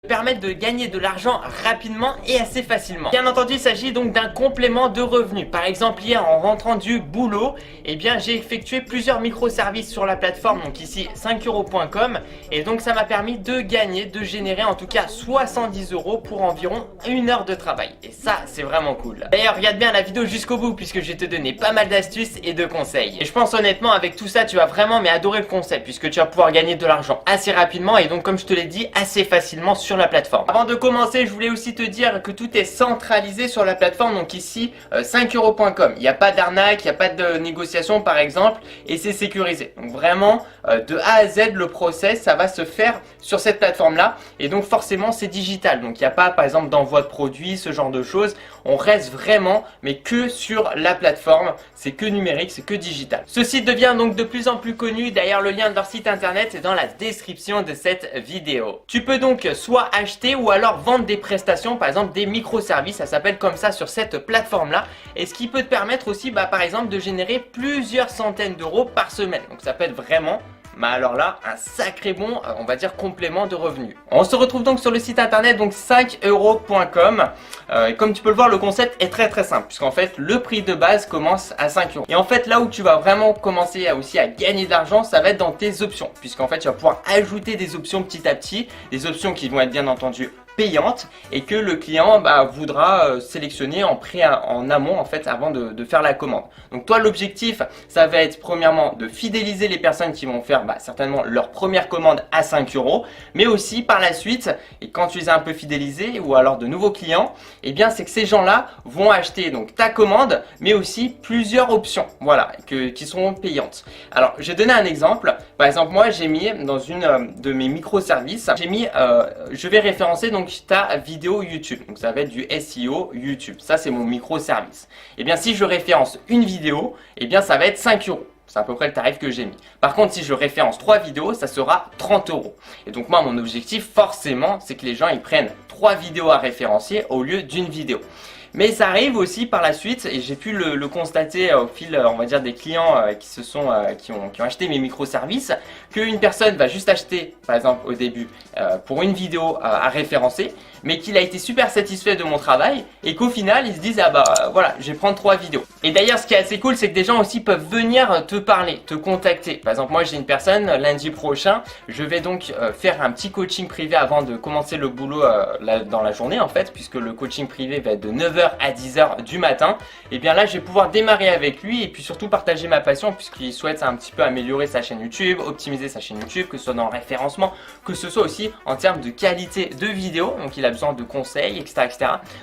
permettre de gagner de l'argent rapidement et assez facilement. Bien entendu, il s'agit donc d'un complément de revenus. Par exemple, hier en rentrant du boulot, eh bien j'ai effectué plusieurs microservices sur la plateforme, donc ici 5euros.com, et donc ça m'a permis de gagner, de générer en tout cas 70 € pour environ 1 heure de travail. Et ça, c'est vraiment cool. D'ailleurs, regarde bien la vidéo jusqu'au bout puisque je vais te donner pas mal d'astuces et de conseils. Et je pense honnêtement, avec tout ça, tu vas vraiment adorer le concept puisque tu vas pouvoir gagner de l'argent assez rapidement et donc, comme je te l'ai dit, assez facilement sur la plateforme. Avant de commencer, je voulais aussi te dire que tout est centralisé sur la plateforme, donc ici 5euros.com. Il n'y a pas d'arnaque, il n'y a pas de négociation par exemple, et c'est sécurisé. Donc vraiment, de A à Z, le process, ça va se faire sur cette plateforme là, et donc forcément c'est digital. Donc il n'y a pas par exemple d'envoi de produits, ce genre de choses. On reste vraiment, mais que sur la plateforme, c'est que numérique, c'est que digital. Ce site devient donc de plus en plus connu. D'ailleurs, le lien de leur site internet est dans la description de cette vidéo. Tu peux donc soit acheter ou alors vendre des prestations, par exemple des microservices, ça s'appelle comme ça sur cette plateforme là, et ce qui peut te permettre aussi par exemple de générer plusieurs centaines d'euros par semaine. Donc ça peut être vraiment, alors là, un sacré bon, on va dire, complément de revenus. On se retrouve donc sur le site internet, donc 5euros.com. Et comme tu peux le voir, le concept est très simple, puisqu'en fait, le prix de base commence à 5 euros. Et en fait, là où tu vas vraiment commencer aussi à gagner de l'argent, ça va être dans tes options, puisqu'en fait, tu vas pouvoir ajouter des options petit à petit, des options qui vont être bien entendu payante et que le client voudra sélectionner en amont en fait avant de faire la commande. Donc toi, l'objectif, ça va être premièrement de fidéliser les personnes qui vont faire certainement leur première commande à 5 euros, mais aussi par la suite, et quand tu les as un peu fidélisés ou alors de nouveaux clients, et bien c'est que ces gens-là vont acheter donc ta commande mais aussi plusieurs options, voilà, qui seront payantes. Alors je vais donner un exemple. Par exemple, moi j'ai mis dans une de mes microservices, j'ai mis je vais référencer donc ta vidéo YouTube. Donc ça va être du SEO YouTube. Ça, c'est mon microservice. Et bien si je référence une vidéo, et bien ça va être 5 euros. C'est à peu près le tarif que j'ai mis. Par contre, si je référence 3 vidéos, ça sera 30 euros. Et donc moi, mon objectif, forcément, c'est que les gens ils prennent 3 vidéos à référencier au lieu d'une vidéo. Mais ça arrive aussi par la suite, et j'ai pu le constater au fil, on va dire, des clients qui ont acheté mes microservices, qu'une personne va juste acheter, par exemple au début, pour une vidéo à référencer, mais qu'il a été super satisfait de mon travail, et qu'au final, ils se disent, voilà, je vais prendre 3 vidéos. Et d'ailleurs, ce qui est assez cool, c'est que des gens aussi peuvent venir te parler, te contacter. Par exemple, moi j'ai une personne, lundi prochain, je vais donc faire un petit coaching privé avant de commencer le boulot dans la journée en fait, puisque le coaching privé va être de 9h à 10h du matin. Et bien là, je vais pouvoir démarrer avec lui et puis surtout partager ma passion, puisqu'il souhaite un petit peu améliorer sa chaîne YouTube, optimiser sa chaîne YouTube, que ce soit dans le référencement, que ce soit aussi en termes de qualité de vidéo. Donc il a besoin de conseils, etc.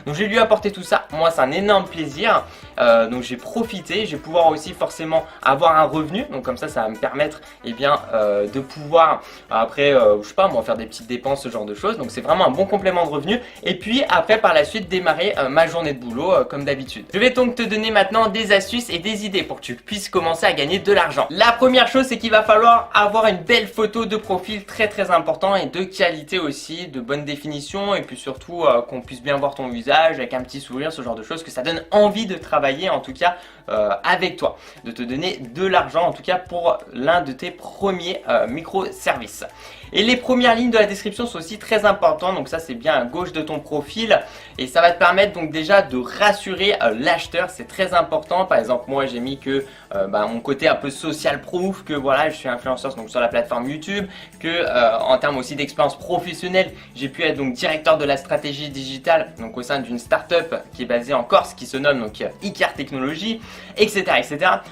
Donc je vais lui apporter tout ça. Moi, c'est un énorme plaisir. Donc j'ai profité, je vais pouvoir aussi forcément avoir un revenu. Donc comme ça va me permettre de pouvoir après, je sais pas moi, faire des petites dépenses, ce genre de choses. Donc c'est vraiment un bon complément de revenu. Et puis après, par la suite, démarrer ma journée de boulot comme d'habitude. Je vais donc te donner maintenant des astuces et des idées pour que tu puisses commencer à gagner de l'argent. La première chose, c'est qu'il va falloir avoir une belle photo de profil, très important, et de qualité aussi, de bonne définition, et puis surtout qu'on puisse bien voir ton visage avec un petit sourire, ce genre de choses, que ça donne envie de travailler en tout cas avec toi, de te donner de l'argent en tout cas pour l'un de tes premiers microservices. Et les premières lignes de la description sont aussi très importantes, donc ça c'est bien à gauche de ton profil, et ça va te permettre donc déjà de rassurer l'acheteur, c'est très important. Par exemple, moi j'ai mis que mon côté un peu social proof, que voilà, je suis influenceur donc sur la plateforme YouTube, que en termes aussi d'expérience professionnelle, j'ai pu être donc directeur de la stratégie digitale donc au sein d'une start-up qui est basée en Corse, qui se nomme donc Icar Technologies, etc.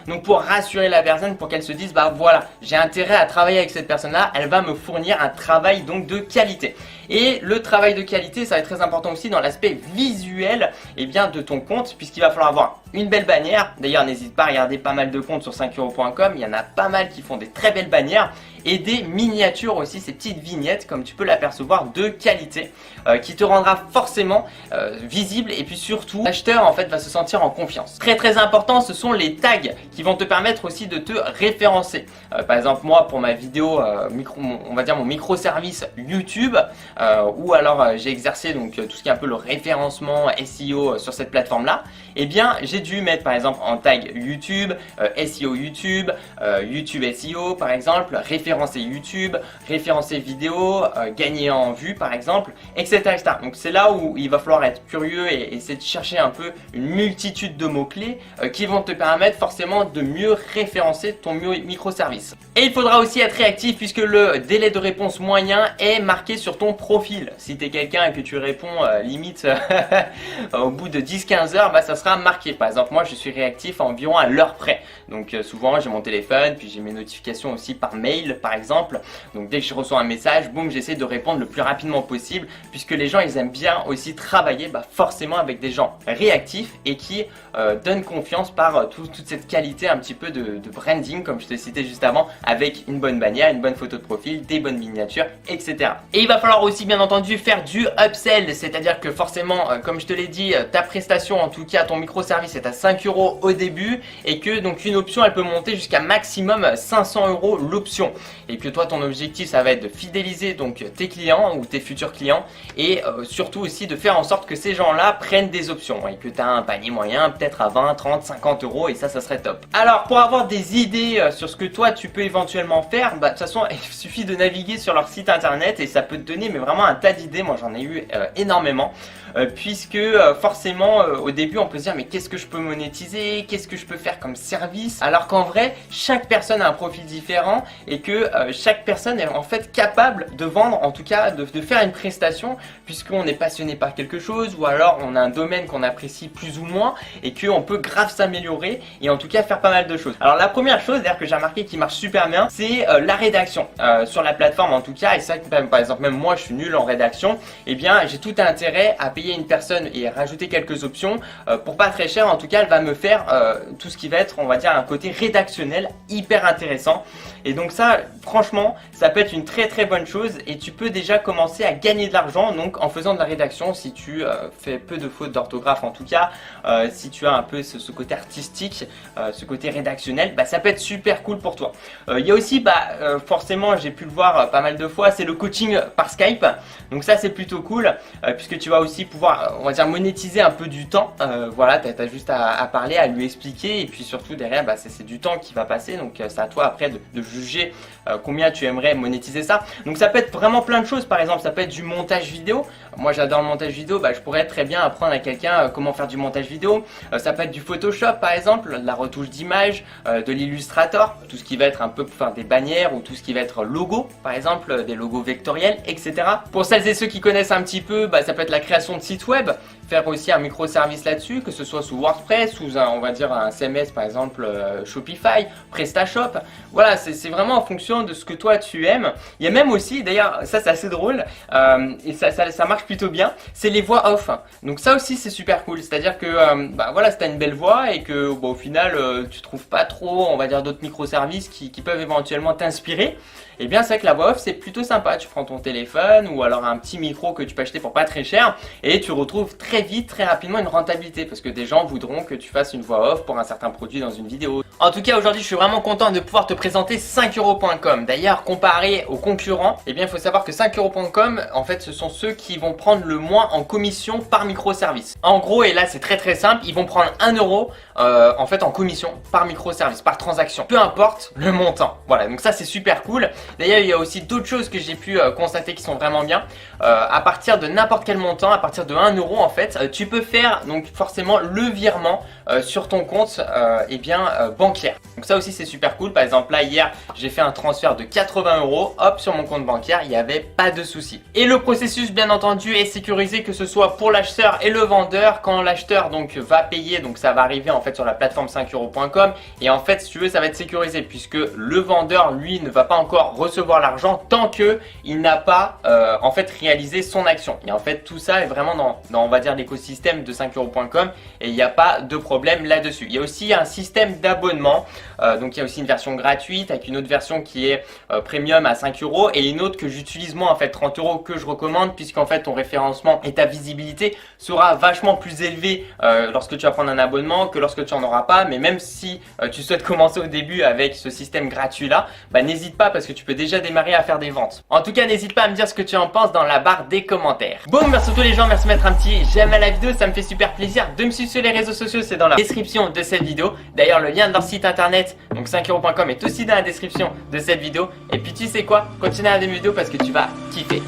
Donc pour rassurer la personne, pour qu'elle se dise voilà, j'ai intérêt à travailler avec cette personne là, elle va me fournir un travail donc de qualité. Et le travail de qualité, ça va être très important aussi dans l'aspect visuel de ton compte, puisqu'il va falloir avoir une belle bannière. D'ailleurs, n'hésite pas à regarder pas mal de comptes sur 5euros.com, il y en a pas mal qui font des très belles bannières, et des miniatures aussi, ces petites vignettes comme tu peux l'apercevoir de qualité, qui te rendra forcément visible, et puis surtout l'acheteur en fait va se sentir en confiance. Très important, ce sont les tags qui vont te permettre aussi de te référencer. Par exemple, moi pour ma vidéo on va dire mon microservice YouTube, ou alors j'ai exercé donc tout ce qui est un peu le référencement SEO sur cette plateforme là, eh bien j'ai dû mettre par exemple en tag YouTube, SEO YouTube, YouTube SEO par exemple, référencer YouTube, référencer vidéo, gagner en vue par exemple, etc., etc. Donc c'est là où il va falloir être curieux et essayer de chercher un peu une multitude de mots-clés qui vont te permettre forcément de mieux référencer ton microservice. Et il faudra aussi être réactif puisque le délai de réponse moyen est marqué sur ton profil. Si tu es quelqu'un et que tu réponds limite au bout de 10-15 heures, bah, ça sera marqué. Par exemple, moi je suis réactif environ à l'heure près. Donc souvent j'ai mon téléphone, puis j'ai mes notifications aussi par mail par exemple. Donc dès que je reçois un message, boum, j'essaie de répondre le plus rapidement possible puisque les gens ils aiment bien aussi travailler forcément avec des gens réactifs et qui donnent confiance par toute cette qualité un petit peu de branding comme je te citais juste avant, avec une bonne bannière, une bonne photo de profil, des bonnes miniatures, etc. Et il va falloir aussi bien entendu faire du upsell, c'est-à-dire que forcément comme je te l'ai dit, ta prestation en tout cas ton microservice est à 5 € au début et que donc une option elle peut monter jusqu'à maximum 500 € l'option, et que toi ton objectif ça va être de fidéliser donc tes clients ou tes futurs clients et surtout aussi de faire en sorte que ces gens là prennent des options et que tu as un panier moyen peut-être à 20, 30, 50 € et ça serait top. Alors pour avoir des idées sur ce que toi tu peux éventuellement faire, de toute façon il suffit de naviguer sur leur site internet et ça peut te donner mais vraiment un tas d'idées. Moi j'en ai eu énormément. Puisque forcément au début on peut se dire mais qu'est-ce que je peux monétiser, qu'est-ce que je peux faire comme service, alors qu'en vrai chaque personne a un profil différent et que chaque personne est en fait capable de vendre, en tout cas de faire une prestation, puisqu'on est passionné par quelque chose ou alors on a un domaine qu'on apprécie plus ou moins et qu'on peut grave s'améliorer et en tout cas faire pas mal de choses. Alors la première chose d'ailleurs que j'ai remarqué qui marche super bien, c'est la rédaction sur la plateforme en tout cas. Et c'est vrai que par exemple même moi je suis nul en rédaction, et bien j'ai tout intérêt à payer une personne et rajouter quelques options pour pas très cher. En tout cas elle va me faire tout ce qui va être, on va dire, un côté rédactionnel hyper intéressant, et donc ça franchement ça peut être une très très bonne chose et tu peux déjà commencer à gagner de l'argent donc en faisant de la rédaction. Si tu fais peu de fautes d'orthographe en tout cas, si tu as un peu ce côté artistique, ce côté rédactionnel, ça peut être super cool pour toi. Il y a aussi forcément j'ai pu le voir pas mal de fois, c'est le coaching par Skype. Donc ça c'est plutôt cool puisque tu vas aussi pouvoir, on va dire, monétiser un peu du temps. Voilà, tu as juste à parler, à lui expliquer, et puis surtout derrière c'est du temps qui va passer, donc c'est à toi après de juger combien tu aimerais monétiser ça. Donc ça peut être vraiment plein de choses. Par exemple ça peut être du montage vidéo. Moi j'adore le montage vidéo, je pourrais très bien apprendre à quelqu'un comment faire du montage vidéo. Ça peut être du Photoshop par exemple, de la retouche d'image, de l'Illustrator, tout ce qui va être un peu des bannières ou tout ce qui va être logo par exemple, des logos vectoriels, etc. Pour celles et ceux qui connaissent un petit peu, ça peut être la création de sites web, faire aussi un microservice là-dessus, que ce soit sous WordPress, sous on va dire un CMS par exemple Shopify, PrestaShop. Voilà, c'est vraiment en fonction de ce que toi tu aimes. Il y a même aussi, d'ailleurs ça c'est assez drôle et ça marche plutôt bien, c'est les voix off. Donc ça aussi c'est super cool, c'est-à-dire que voilà, si tu as une belle voix et que au final tu trouves pas trop, on va dire, d'autres microservices qui peuvent éventuellement t'inspirer, et bien c'est vrai que la voix off c'est plutôt sympa. Tu prends ton téléphone ou alors un petit micro que tu peux acheter pour pas très cher et tu retrouves très vite, très rapidement une rentabilité, parce que des gens voudront que tu fasses une voix off pour un certain produit dans une vidéo. En tout cas aujourd'hui je suis vraiment content de pouvoir te présenter 5euros.com. D'ailleurs comparé aux concurrents, et bien il faut savoir que 5euros.com en fait ce sont ceux qui vont prendre le moins en commission par microservice. En gros, et là c'est très très simple, ils vont prendre 1 euro en fait en commission par microservice, par transaction, peu importe le montant. Voilà, donc ça c'est super cool. D'ailleurs il y a aussi d'autres choses que j'ai pu constater qui sont vraiment bien. À partir de n'importe quel montant, à partir de 1 euro en fait, tu peux faire donc forcément le virement sur ton compte bancaire. Donc ça aussi c'est super cool. Par exemple là hier j'ai fait un transfert de 80 €, hop, sur mon compte bancaire, il n'y avait pas de souci. Et le processus bien entendu est sécurisé, que ce soit pour l'acheteur et le vendeur. Quand l'acheteur donc va payer, donc ça va arriver en fait sur la plateforme 5euros.com, et en fait si tu veux ça va être sécurisé puisque le vendeur lui ne va pas encore recevoir l'argent tant que il n'a pas en fait réalisé son action. Et en fait tout ça est vraiment dans on va dire l'écosystème de 5euros.com et il n'y a pas de problème là-dessus. Il y a aussi un système d'abonnement. abonnement. Donc il y a aussi une version gratuite avec une autre version qui est premium à 5 € et une autre que j'utilise moi en fait 30 € que je recommande, puisqu'en fait ton référencement et ta visibilité sera vachement plus élevé lorsque tu vas prendre un abonnement que lorsque tu en auras pas. Mais même si tu souhaites commencer au début avec ce système gratuit là, bah n'hésite pas parce que tu peux déjà démarrer à faire des ventes. En tout cas, n'hésite pas à me dire ce que tu en penses dans la barre des commentaires. Bon, merci à tous les gens, merci de mettre un petit j'aime à la vidéo, ça me fait super plaisir. De me suivre sur les réseaux sociaux, c'est dans la description de cette vidéo. D'ailleurs, le lien de leur site internet, donc 5euros.com, est aussi dans la description de cette vidéo. Et puis tu sais quoi, continue à regarder mes vidéos parce que tu vas kiffer.